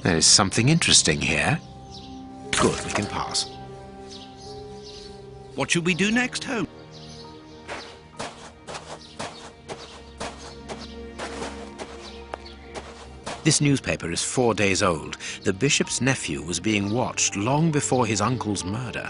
There is something interesting here. Good, we can pass. What should we do next, Holmes? This newspaper is 4 days old. The bishop's nephew was being watched long before his uncle's murder.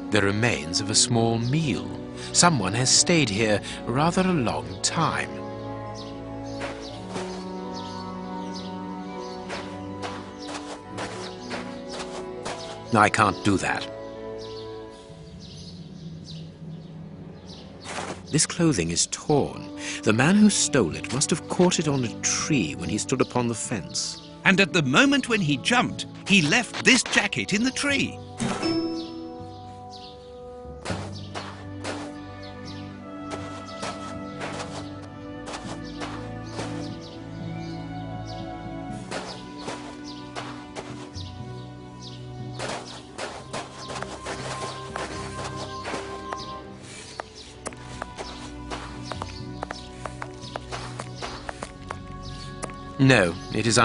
The remains of a small meal. Someone has stayed here rather a long time. I can't do that. This clothing is torn. The man who stole it must have caught it on a tree when he stood upon the fence. And at the moment when he jumped, he left this jacket in the tree. No, it is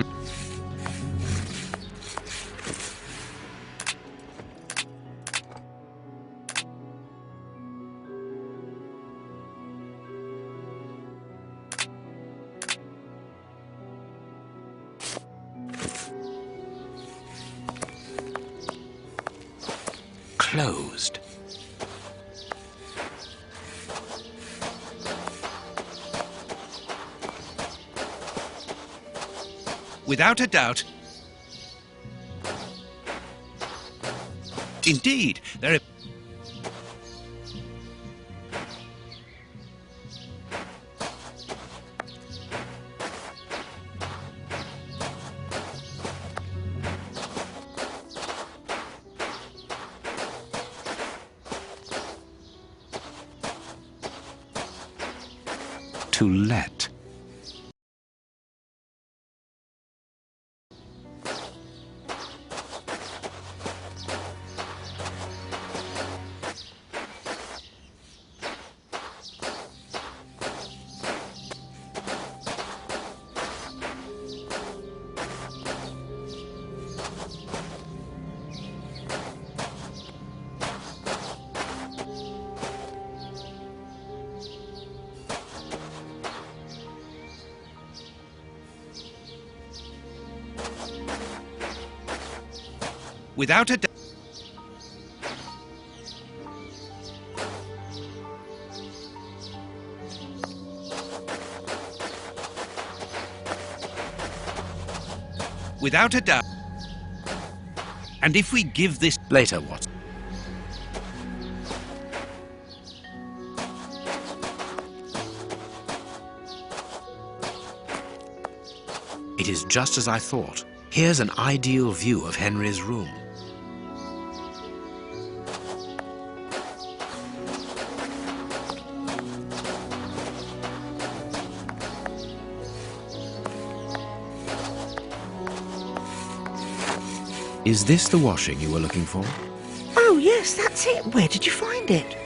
closed. Without a doubt. Indeed, there are... To let. Without a doubt. Without a doubt. And if we give this... Later, what? It is just as I thought. Here's an ideal view of Henry's room. Is this the washing you were looking for? Oh, yes, that's it. Where did you find it?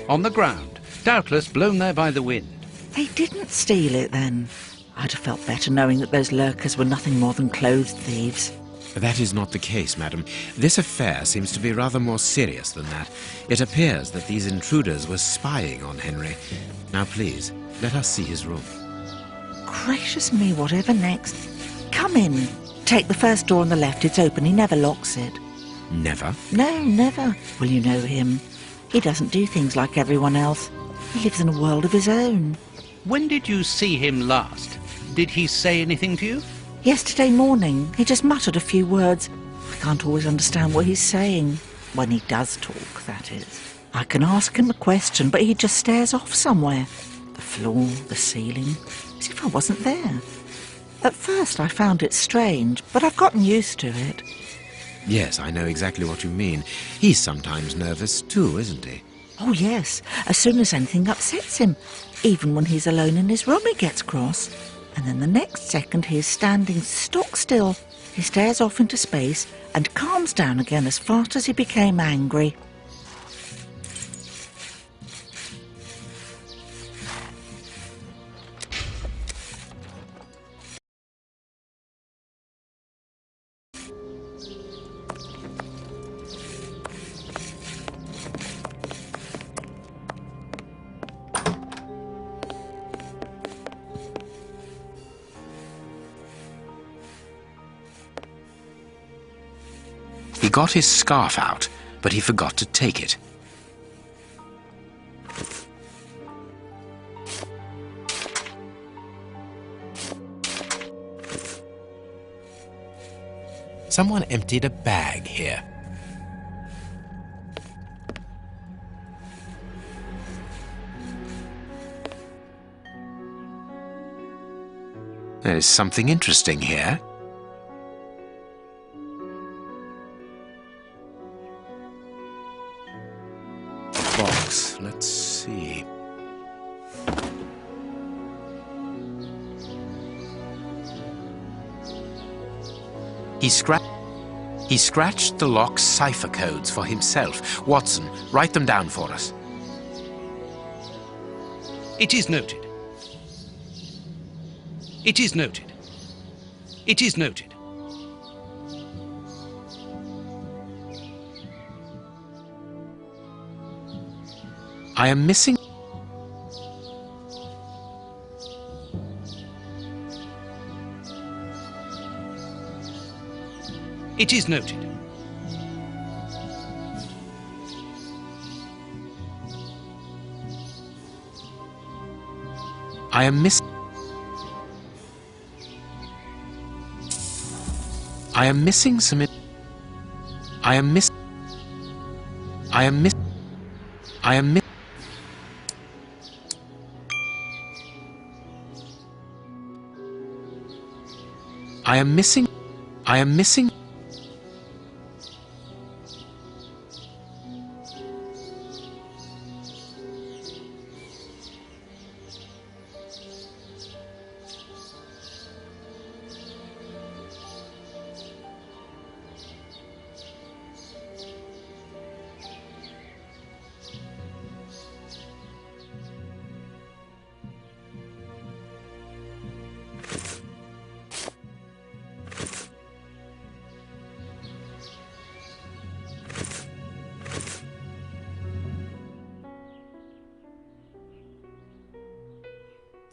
On the ground, doubtless blown there by the wind. They didn't steal it, then. I'd have felt better knowing that those lurkers were nothing more than clothes thieves. That is not the case, madam. This affair seems to be rather more serious than that. It appears that these intruders were spying on Henry. Now, please, let us see his room. Gracious me, whatever next? Come in. Take the first door on the left. It's open. He never locks it. Never? No, never. Well, you know him. He doesn't do things like everyone else. He lives in a world of his own. When did you see him last? Did he say anything to you? Yesterday morning. He just muttered a few words. I can't always understand what he's saying. When he does talk, that is. I can ask him a question, but he just stares off somewhere. The floor, the ceiling, as if I wasn't there. At first I found it strange, but I've gotten used to it. Yes, I know exactly what you mean. He's sometimes nervous too, isn't he? Oh, yes. As soon as anything upsets him. Even when he's alone in his room, he gets cross. And then the next second he is standing stock still. He stares off into space and calms down again as fast as he became angry. He got his scarf out, but he forgot to take it. Someone emptied a bag here. There's something interesting here. Box. Let's see. He scratched the lock's cipher codes for himself. Watson, write them down for us. It is noted. It is noted. It is noted. I am missing... It is noted. I am missing some... I am missing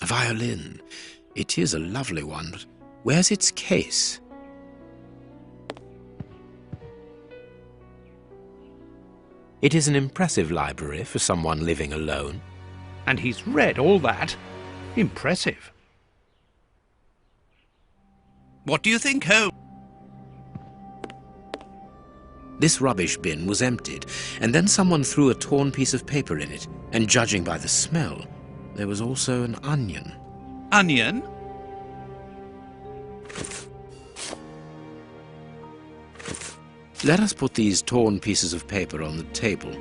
A violin. It is a lovely one, but where's its case? It is an impressive library for someone living alone. And he's read all that. Impressive. What do you think, Holmes? This rubbish bin was emptied, and then someone threw a torn piece of paper in it, and judging by the smell, there was also an onion. Onion? Let us put these torn pieces of paper on the table.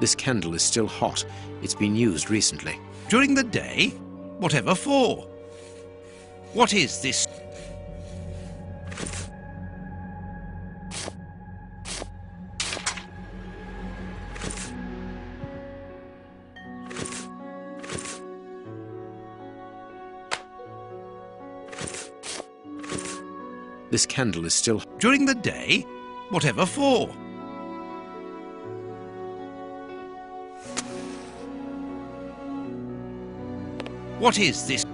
This candle is still hot. It's been used recently. During the day? Whatever for? What is this? This candle is still... During the day? Whatever for? What is this?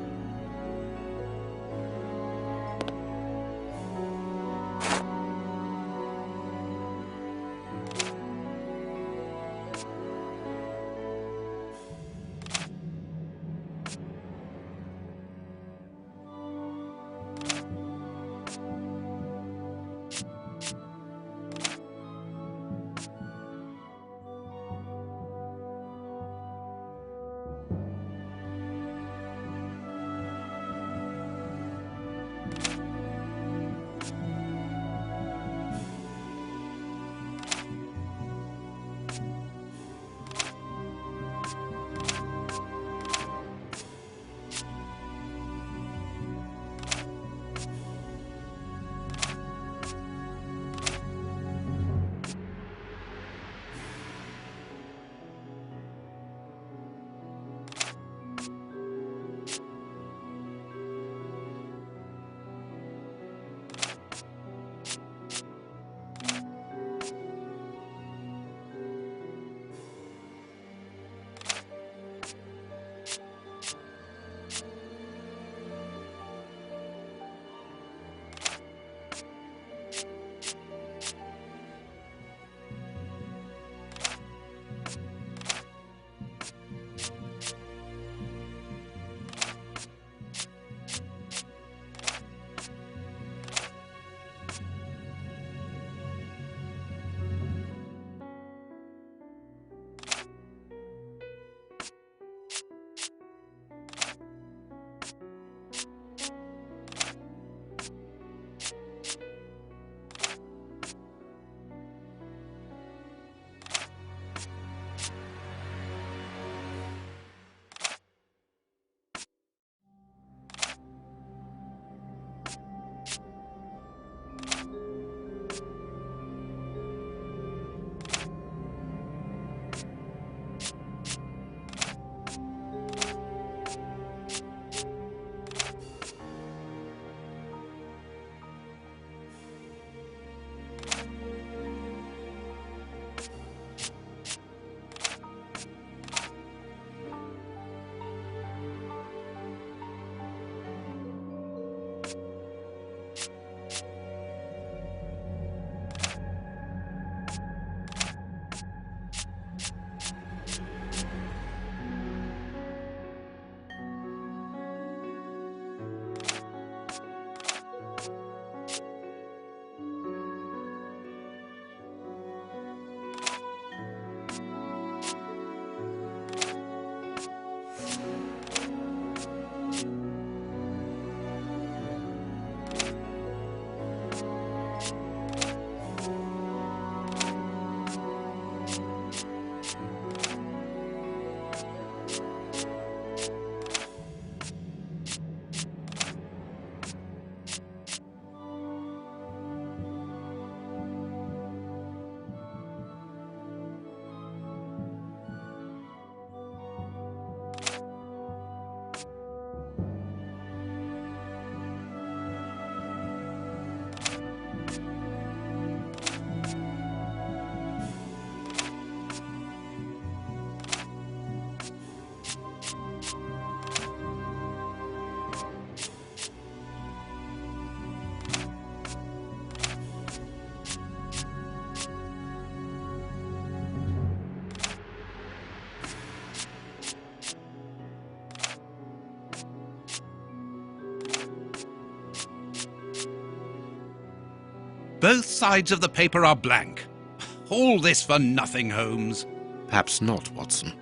Both sides of the paper are blank. All this for nothing, Holmes. Perhaps not, Watson.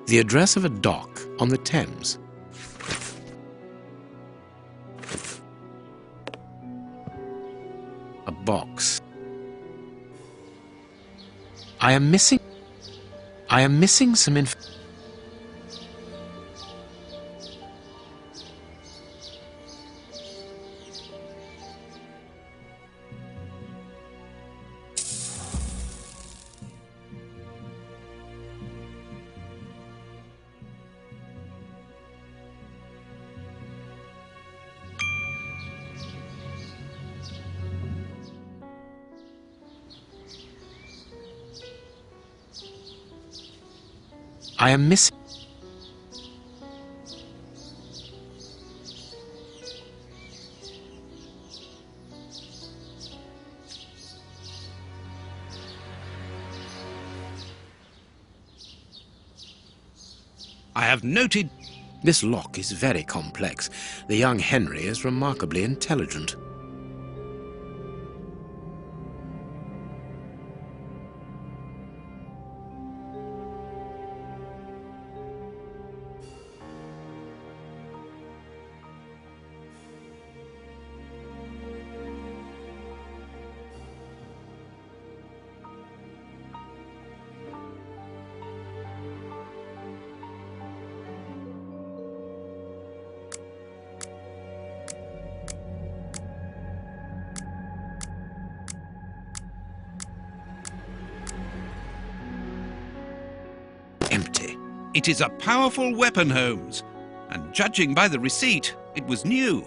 The address of a dock on the Thames. A box. I am missing some information. I have noted. This lock is very complex. The young Henry is remarkably intelligent. It is a powerful weapon, Holmes. And judging by the receipt, it was new.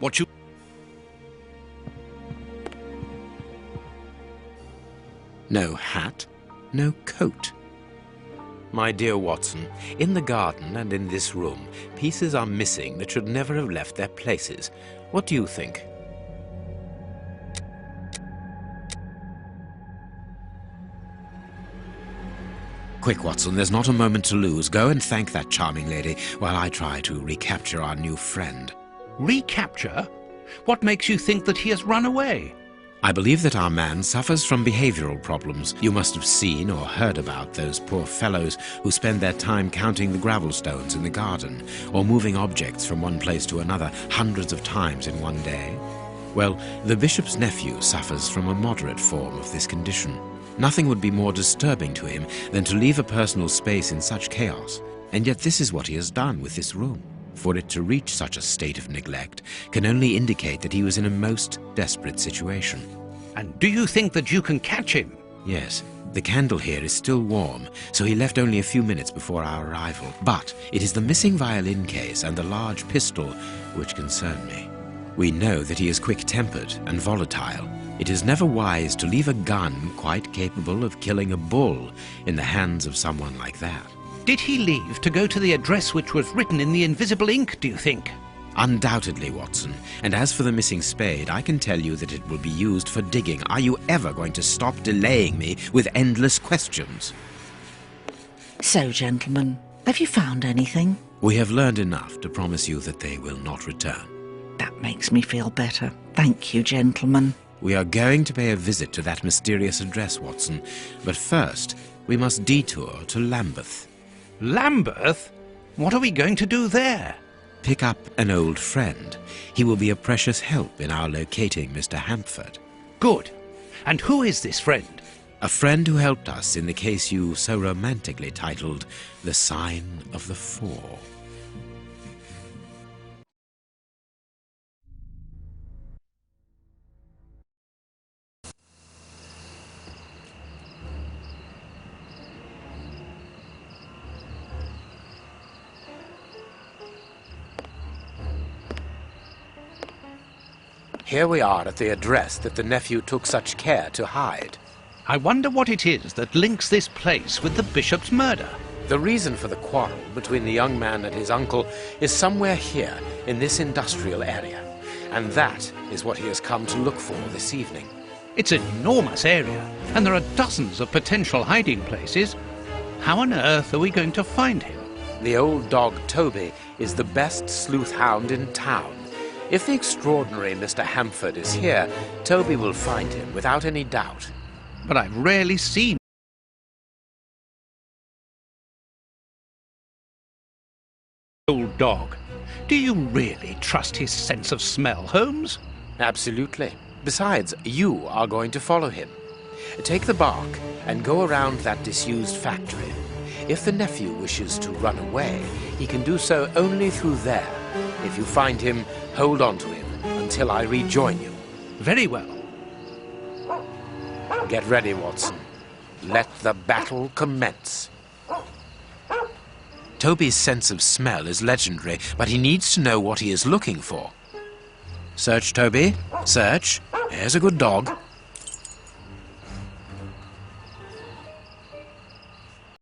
What you... No hat, no coat. My dear Watson, in the garden and in this room, pieces are missing that should never have left their places. What do you think? Quick, Watson, there's not a moment to lose. Go and thank that charming lady while I try to recapture our new friend. Recapture? What makes you think that he has run away? I believe that our man suffers from behavioral problems. You must have seen or heard about those poor fellows who spend their time counting the gravel stones in the garden or moving objects from one place to another hundreds of times in one day. Well, the bishop's nephew suffers from a moderate form of this condition. Nothing would be more disturbing to him than to leave a personal space in such chaos, and yet this is what he has done with this room. For it to reach such a state of neglect can only indicate that he was in a most desperate situation. And do you think that you can catch him? Yes, the candle here is still warm, so he left only a few minutes before our arrival. But it is the missing violin case and the large pistol which concern me. We know that he is quick-tempered and volatile. It is never wise to leave a gun quite capable of killing a bull in the hands of someone like that. Did he leave to go to the address which was written in the invisible ink, do you think? Undoubtedly, Watson. And as for the missing spade, I can tell you that it will be used for digging. Are you ever going to stop delaying me with endless questions? So, gentlemen, have you found anything? We have learned enough to promise you that they will not return. That makes me feel better. Thank you, gentlemen. We are going to pay a visit to that mysterious address, Watson. But first, we must detour to Lambeth. Lambeth? What are we going to do there? Pick up an old friend. He will be a precious help in our locating Mr. Hampford. Good. And who is this friend? A friend who helped us in the case you so romantically titled The Sign of the Four. Here we are at the address that the nephew took such care to hide. I wonder what it is that links this place with the bishop's murder. The reason for the quarrel between the young man and his uncle is somewhere here in this industrial area. And that is what he has come to look for this evening. It's an enormous area, and there are dozens of potential hiding places. How on earth are we going to find him? The old dog Toby is the best sleuth hound in town. If the extraordinary Mr. Hampford is here, Toby will find him without any doubt. But I've rarely seen old dog. Do you really trust his sense of smell, Holmes? Absolutely. Besides, you are going to follow him. Take the bark and go around that disused factory. If the nephew wishes to run away, he can do so only through there. If you find him, hold on to him until I rejoin you. Very well. Get ready, Watson. Let the battle commence. Toby's sense of smell is legendary, but he needs to know what he is looking for. Search, Toby. Search. Here's a good dog.